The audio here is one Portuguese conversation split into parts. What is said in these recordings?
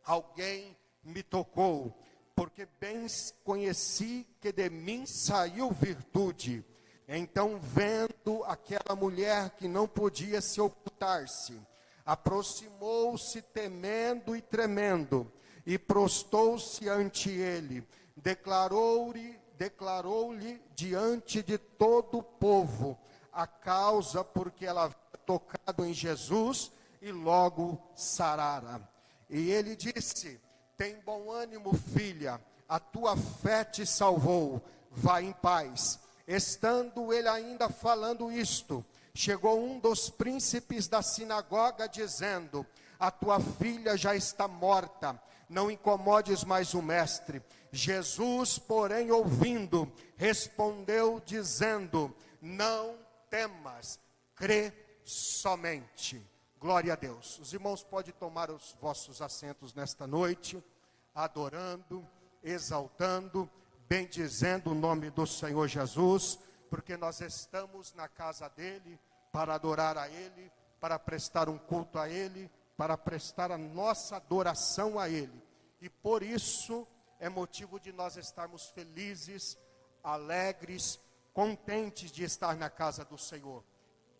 alguém me tocou, porque bem conheci que de mim saiu virtude. Então, vendo aquela mulher que não podia se ocultar-se, aproximou-se temendo e tremendo, e prostou-se ante ele, declarou-lhe diante de todo o povo a causa porque ela havia tocado em Jesus e logo sarara. E ele disse: tem bom ânimo, filha, a tua fé te salvou, vai em paz. Estando ele ainda falando isto, chegou um dos príncipes da sinagoga dizendo: a tua filha já está morta, não incomodes mais o mestre. Jesus, porém, ouvindo, respondeu dizendo: não temas, crê somente. Glória a Deus. Os irmãos podem tomar os vossos assentos nesta noite, adorando, exaltando, bendizendo o nome do Senhor Jesus, porque nós estamos na casa dele, para adorar a ele, para prestar um culto a ele, para prestar a nossa adoração a ele. E por isso é motivo de nós estarmos felizes, alegres, contentes de estar na casa do Senhor.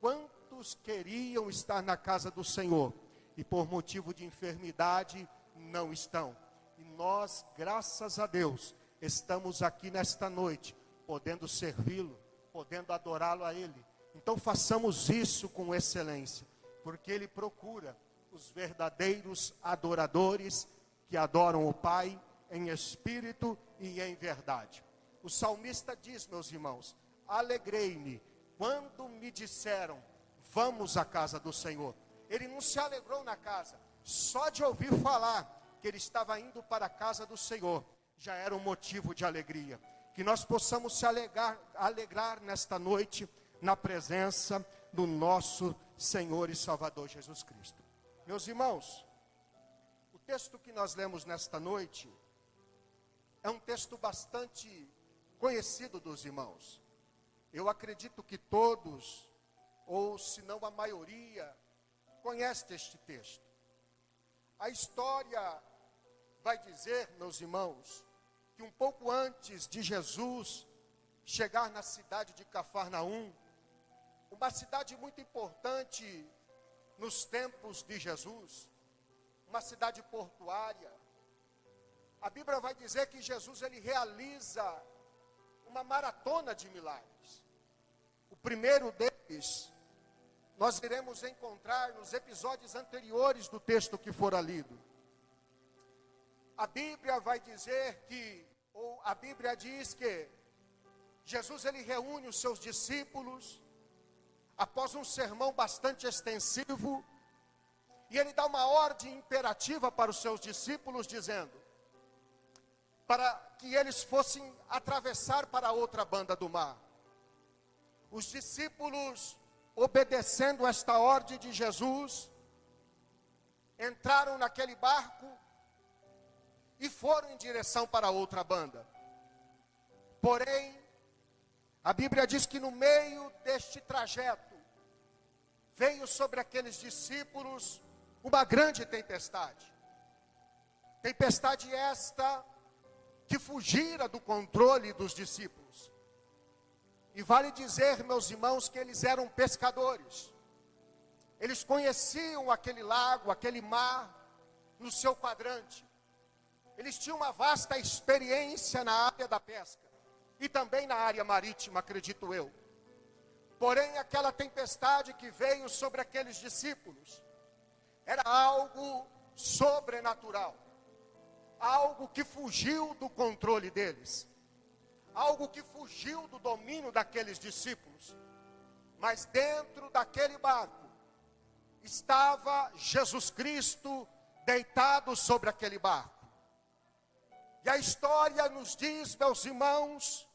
Quantos queriam estar na casa do Senhor e por motivo de enfermidade não estão? E nós, graças a Deus, estamos aqui nesta noite, podendo servi-lo, podendo adorá-lo a ele. Então façamos isso com excelência, porque ele procura os verdadeiros adoradores que adoram o Pai em espírito e em verdade. O salmista diz, meus irmãos: alegrei-me quando me disseram, vamos à casa do Senhor. Ele não se alegrou na casa, só de ouvir falar que ele estava indo para a casa do Senhor, já era um motivo de alegria. Que nós possamos se alegrar nesta noite, na presença do nosso Senhor e Salvador Jesus Cristo. Meus irmãos, o texto que nós lemos nesta noite é um texto bastante conhecido dos irmãos. Eu acredito que todos, ou se não a maioria, conhece este texto. A história vai dizer, meus irmãos, que um pouco antes de Jesus chegar na cidade de Cafarnaum, uma cidade muito importante nos tempos de Jesus, uma cidade portuária, a Bíblia vai dizer que Jesus ele realiza uma maratona de milagres. O primeiro deles nós iremos encontrar nos episódios anteriores do texto que fora lido. A Bíblia vai dizer que, ou a Bíblia diz que Jesus ele reúne os seus discípulos após um sermão bastante extensivo, e ele dá uma ordem imperativa para os seus discípulos, dizendo para que eles fossem atravessar para a outra banda do mar. Os discípulos, obedecendo esta ordem de Jesus, entraram naquele barco e foram em direção para a outra banda. Porém, a Bíblia diz que no meio deste trajeto, veio sobre aqueles discípulos uma grande tempestade. Tempestade esta que fugira do controle dos discípulos. E vale dizer, meus irmãos, que eles eram pescadores. Eles conheciam aquele lago, aquele mar, no seu quadrante. Eles tinham uma vasta experiência na área da pesca. E também na área marítima, acredito eu. Porém, aquela tempestade que veio sobre aqueles discípulos era algo sobrenatural. Algo que fugiu do controle deles. Algo que fugiu do domínio daqueles discípulos. Mas dentro daquele barco estava Jesus Cristo deitado sobre aquele barco. E a história nos diz, meus irmãos,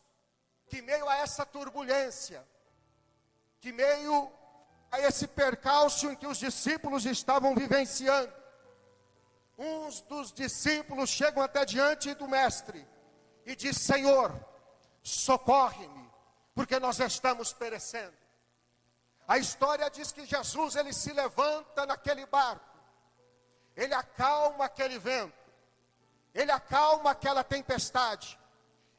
que meio a essa turbulência, que meio a esse percalço em que os discípulos estavam vivenciando, uns dos discípulos chegam até diante do mestre e diz: Senhor, socorre-me, porque nós estamos perecendo. A história diz que Jesus ele se levanta naquele barco, ele acalma aquele vento, ele acalma aquela tempestade,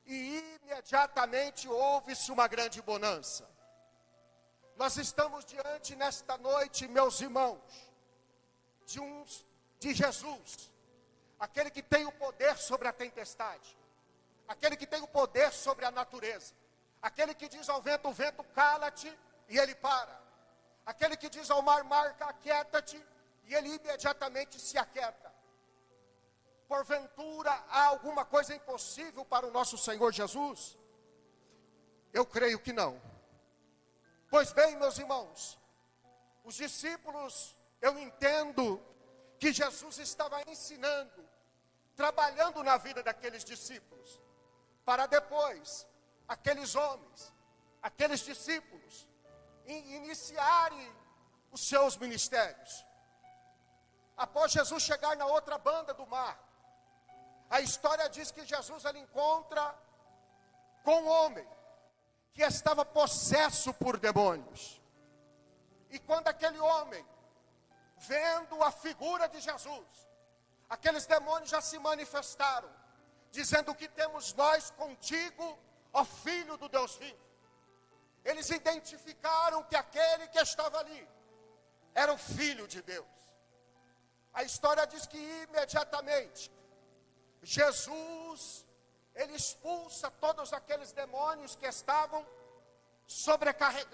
e imediatamente houve-se uma grande bonança. Nós estamos diante nesta noite, meus irmãos, de Jesus, aquele que tem o poder sobre a tempestade, aquele que tem o poder sobre a natureza, aquele que diz ao vento, cala-te, e ele para, aquele que diz ao mar, aquieta-te, e ele imediatamente se aquieta. Porventura há alguma coisa impossível para o nosso Senhor Jesus? Eu creio que não. Pois bem, meus irmãos, os discípulos, eu entendo que Jesus estava ensinando, trabalhando na vida daqueles discípulos, para depois, aqueles homens, aqueles discípulos, iniciarem os seus ministérios. Após Jesus chegar na outra banda do mar, a história diz que Jesus ele encontra com um homem que estava possesso por demônios. E quando aquele homem, vendo a figura de Jesus, aqueles demônios já se manifestaram, dizendo: que temos nós contigo, ó Filho do Deus vivo. Eles identificaram que aquele que estava ali era o Filho de Deus. A história diz que imediatamente Jesus, ele expulsa todos aqueles demônios que estavam sobrecarregando